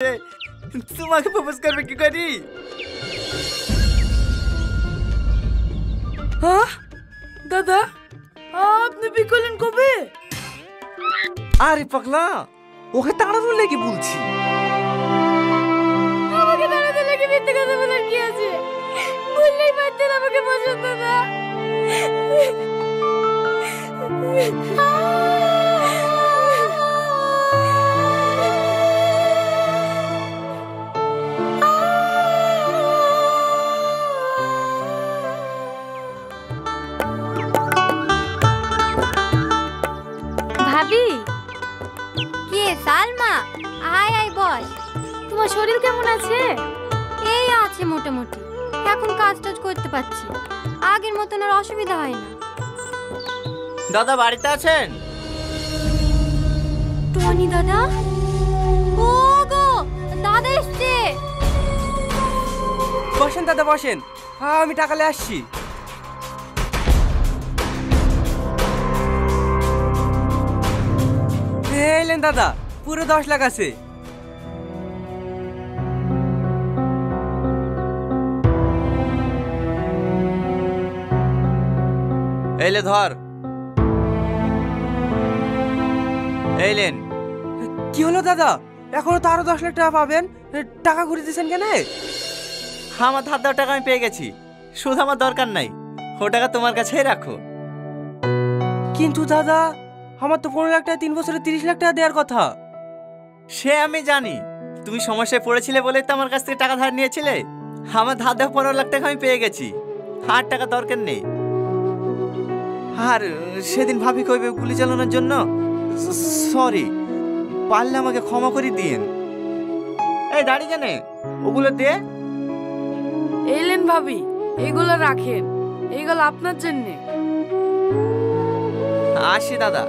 তোমাকে প্রপোজ করবে কি করি? হ্যাঁ দাদা, আপনি বিয়ে করলেন কবে? আরে পাগলা, ওকে তাড়ানোর লেগে বলছি। আমাকে তাড়াতে লেগে মিথ্যে কথা বলার কি আছে? বললেই পারতেন আমাকে পছন্দ না। ভাবি, কে সালমা? আয় আয় বস। তোমার শরীর কেমন আছে? এই আছে মোটামুটি, এখন কাজ টাজ করতে পারছি, আগের মতন আর অসুবিধা হয় না। দাদা বাড়িতে আছেন? টনি দাদা? ও গো, দাদা এসছে। বসেন দাদা বসেন, আমি টাকালে আসছি। এলেন দাদা, পুরো 10 লাখ আছে। এইলে ধর। এইলেন। কি হলো দাদা, এখনো তো আরো 10 লাখ টাকা পাবেন? টাকা ঘুরে দিয়েছেন কেন? আমার ধার দেওয়া টাকা আমি পেয়ে গেছি, শুধু আমার দরকার নাই, ও টাকা তোমার কাছেই রাখো। কিন্তু দাদা, আমার তো 15 লাখ টাকা 3 বছরে 30 লাখ টাকা দেওয়ার কথা। সে আমি জানি, তুমি সমস্যায় পড়েছিলে বলেই তো আমার কাছ থেকে টাকা ধার নিয়েছিলে। আমার ধার দেওয়া 15 লাখ টাকা আমি পেয়ে গেছি, আর টাকা দরকার নেই। আর সেদিন ভাবি কইবে গুলি চালানোর জন্য, সরি, পারলে আমাকে ক্ষমা করে দিন। এই দাঁড়িয়ে কেন, ওগুলো দে। এলেন ভাবি, এগুলো রাখেন, এগুলো আপনার জন্যে। আসি দাদা।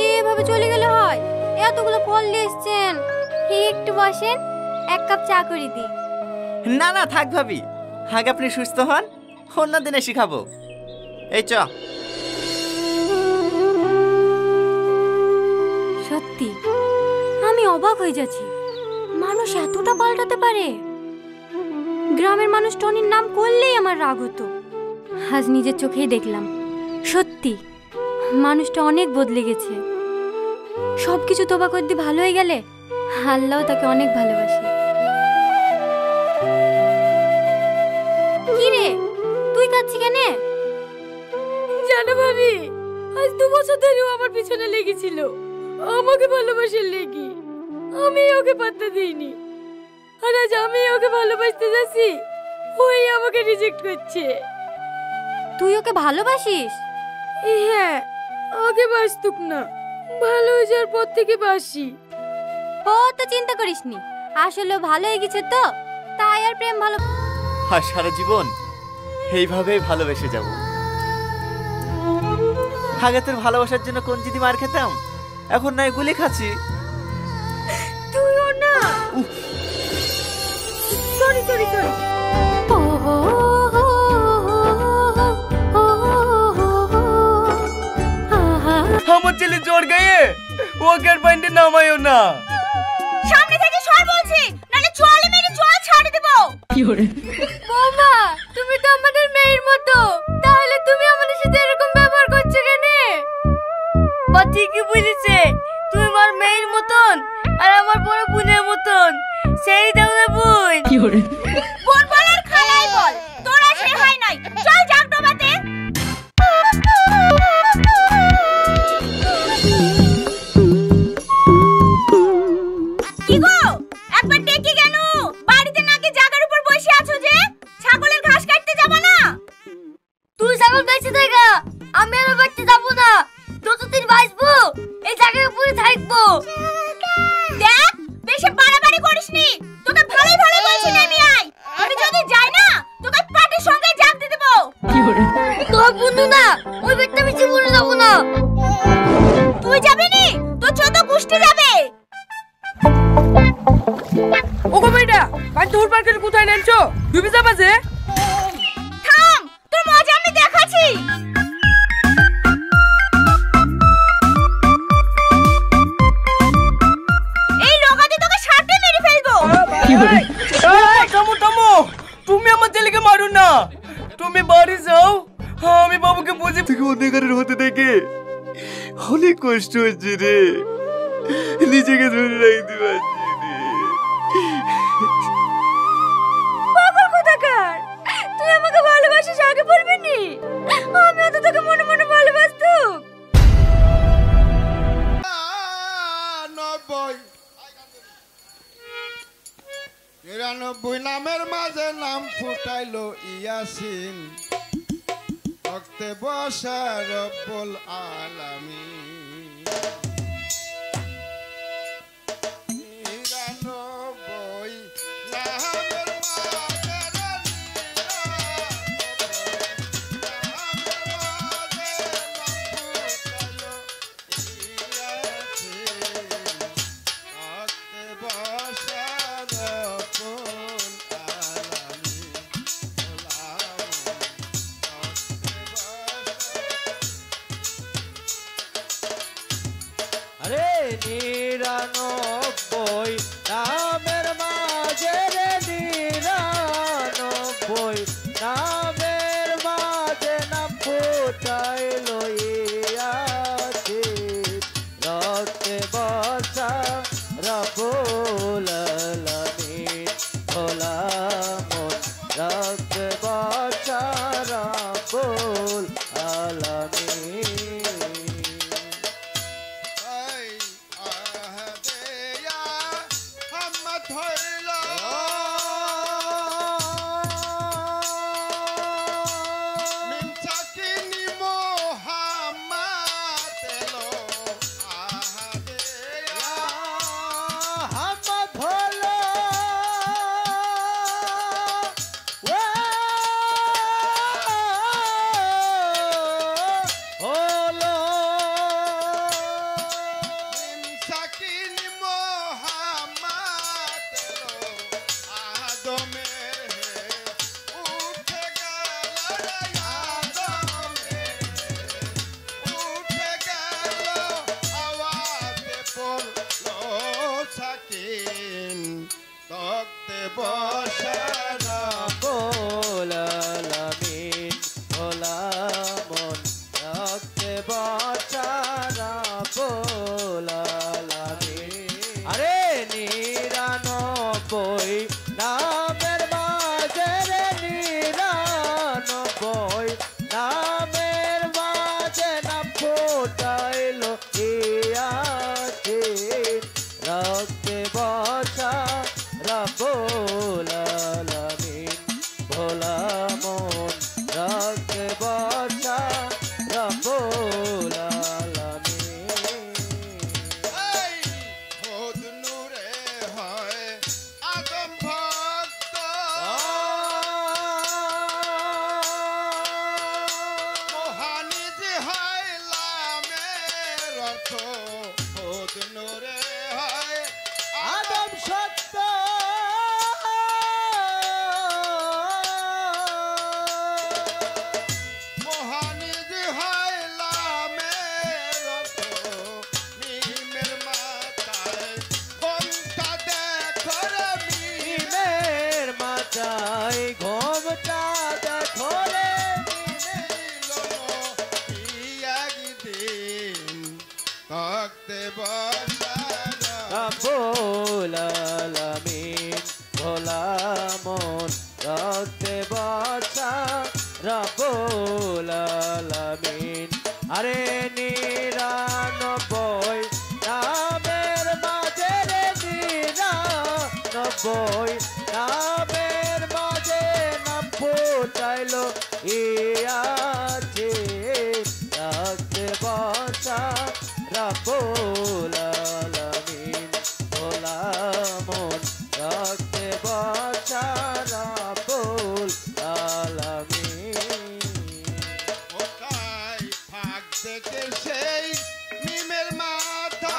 এভাবে চলে গেলে হয়? এতগুলো ফল নিয়ে এসছেন, একটু বসেন, 1 কাপ চা করে দিই। না না থাক ভাবি, আগে আপনি সুস্থ হন, অন্য দিনে শিখাবো। এই চ। সত্যি আমি অবাক হয়ে যাচ্ছি, মানুষ এতটা পাল্টাতে পারে। গ্রামের মানুষ টনির নাম করলেই আমার রাগ হতো, আজ নিজের চোখেই দেখলাম সত্যি মানুষটা অনেক বদলে গেছে। সবকিছু তোবা করে দিয়ে ভালো হয়ে গেলে আল্লাহ তাকে অনেক ভালোবাসে। কি রে, তুই কাঁদছিস কেন? জানো ভাবি, আজ 2 বছর ধরে ও আমার পিছনে লেগেছিল আমাকে ভালোবাসার লেগে। আমি ওকে পাত্তা দিইনি, আর আজ আমি ওকে ভালোবাসতে যাচ্ছি, ওই আমাকে রিজেক্ট করছে। তুই ওকে ভালোবাসিস? হ্যাঁ, আগে বাসতুক না, ভালো হয়ে যাওয়ার পর থেকে বাসি। ও তো চিন্তা করিসনি, আসলে ভালো হয়ে গেছে তো, তাই আর প্রেম ভালো। আর সারা জীবন এইভাবেই ভালোবেসে যাব। আগে তোর ভালোবাসার জন্য কোন যদি মার খেতাম, এখন নাই গুলি খাচ্ছি। তুইও না। Sorry sorry sorry. আমার ছেলে জ্বর গায়ে, ওকে আর বাইন্ডে নামায়ও না। সামনে থেকে সর বলছি, নালে চলে মেরে জল ছাড়ে দেব। কি করে? বৌমা, তুমি তো আমাদের মেয়ের মতো, তাহলে তুমি আমাদের সাথে এরকম ব্যবহার করছো কেন? বা ঠিকই বুঝেছে, তুই আমার মেয়ের মতন আর আমার বড় বোনের মতন, সেই দাও না বোন। কি করে? বোন বল আর খালাই বল, তোরা সে হয় নাই। চল যাক ডোবাতে। কি গো, একবার ডেকে কেন? বাড়িতে নাকি জায়গার উপর বসে আছো যে? ছাগলের ঘাস কাটতে যাবা না? তুই ছাগল বেঁচে থাকা, আমি আর বাড়তে যাবো না। যতদিন বাঁচবো এই জায়গার উপরে থাকবো। দেখ, বেশি বাড়াবাড়ি করিসনি, তোকে ভালোই ভালো বলছি নেমে আয়। আমি যদি যাই না, তোকে পাটির সঙ্গে জাগ দিয়ে দেব। কি করে? তোর বন্ধু না, ওই বেটটা আমি জীবনে যাবো না। তুই যাবি নি, তোর ছোট গুষ্টি যাবে। ওগো মেয়েটা, পাঁচ হুড় পার্কের কোথায় নেনছো? ডুবে যাবা যে? থাম, তোর মজা আমি দেখাচ্ছি। এই লোকাদি তোকে সাথে মেরে থামো থামো, তুমি আমার ছেলেকে মারো না। তুমি বাড়ি যাও, আমি বাবুকে বুঝে। থেকে অন্ধকারের হতে দেখে অনেক কষ্ট হচ্ছে রে, নিজেকে ধরে রাখতে পারছি রে। পাগল কোথাকার, তুই আমাকে ভালোবাসিস আগে বলবি নি? আমিও তো তোকে মনে মনে ভালোবাসতাম। 99 নামের মাঝে নাম ফুটাইলো ইয়াসিন, ভক্তে বসা রব্বুল আলামিন। 99 নামের আরে 99 নামের মাঝে রে, 99 নামের মাঝে নাম ফুটাইলো ইয়াসিন, রক্তে বসা রব্বুল আলামিন। ভোলা মন রক্তে বসা রব্বুল আলামিন। বসা রব্বুল আলামিন। ভোলা মন রক্তে বসা রব্বুল আলামিন। আরে 99 নামের মাঝে রে, 99 নামের মাঝে নাম ফুটাইলো ইয়াসিন, রক্তে বসা রব্বুল আলামিন। ভোলা মন রক্তে বসা রব্বুল আলামিন। খোদ নূরে হয় আদম ভক্ত, মহানিজ হয় লামের অর্থ। খোদ নূরে হয় আদম সত্য, মহানিজ হয় লামের অর্থ। মিমের মাথায় ঘোমটা দেখো রে, মিমের মাথায় ঘোমটা দেখো রে। একদিন ভক্তে বসা রব্বুল আলামিন। ভোলা মন রক্তে বসা রব্বুল আলামিন। আরে 99 নামের মাঝে রে, 99 নামের মাঝে নাম ফুটাইলো ইয়াসিন, রক্তে বসা রব্বুল আলামিন। ভোলা মন রক্তে বসা রব্বুল আলামিন। কোথায় ফাঁক দেখে সেই মিমের মাথা,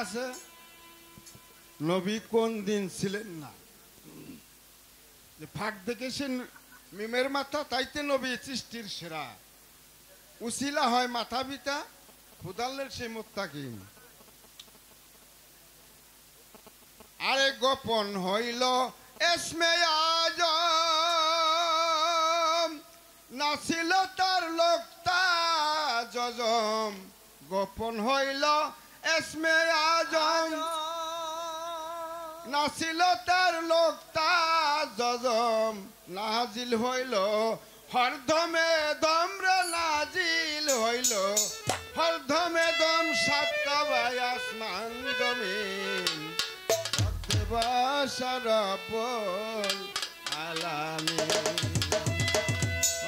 আছে নবী কোন দিন ছিলেন না, যে ফাঁক দেখে সে মিমের মাথা তাইতে নবী সৃষ্টির সেরা, উসিলা হয় মাথা পিতা খুদালের সে মুত্তাকিন। আরে গোপন হইল এসমে আজম, নাছিল তার লোকতা যজম। গোপন হইল এসমে আজম, নাছিল তার লোকতা যজম। নাজিল হইল হরদমে দমরে, নাজিল হইল হরদমে দম। সাতটা ভাই আসমান জমিন রব্বুল আলামিন,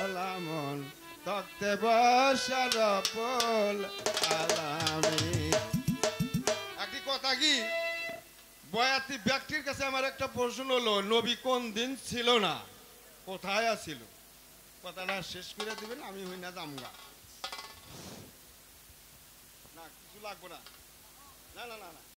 ওলামন তক্তে বসা রব্বুল আলামিন। একটি কথা কি, বয়াতি ব্যক্তির কাছে আমার একটা প্রশ্ন হলো, নবী কোন দিন ছিল না, কোথায় আছিল? কথাটা শেষ করে দিবেন, আমি হই না জামগা। না কিছু লাগবে না, না না না না।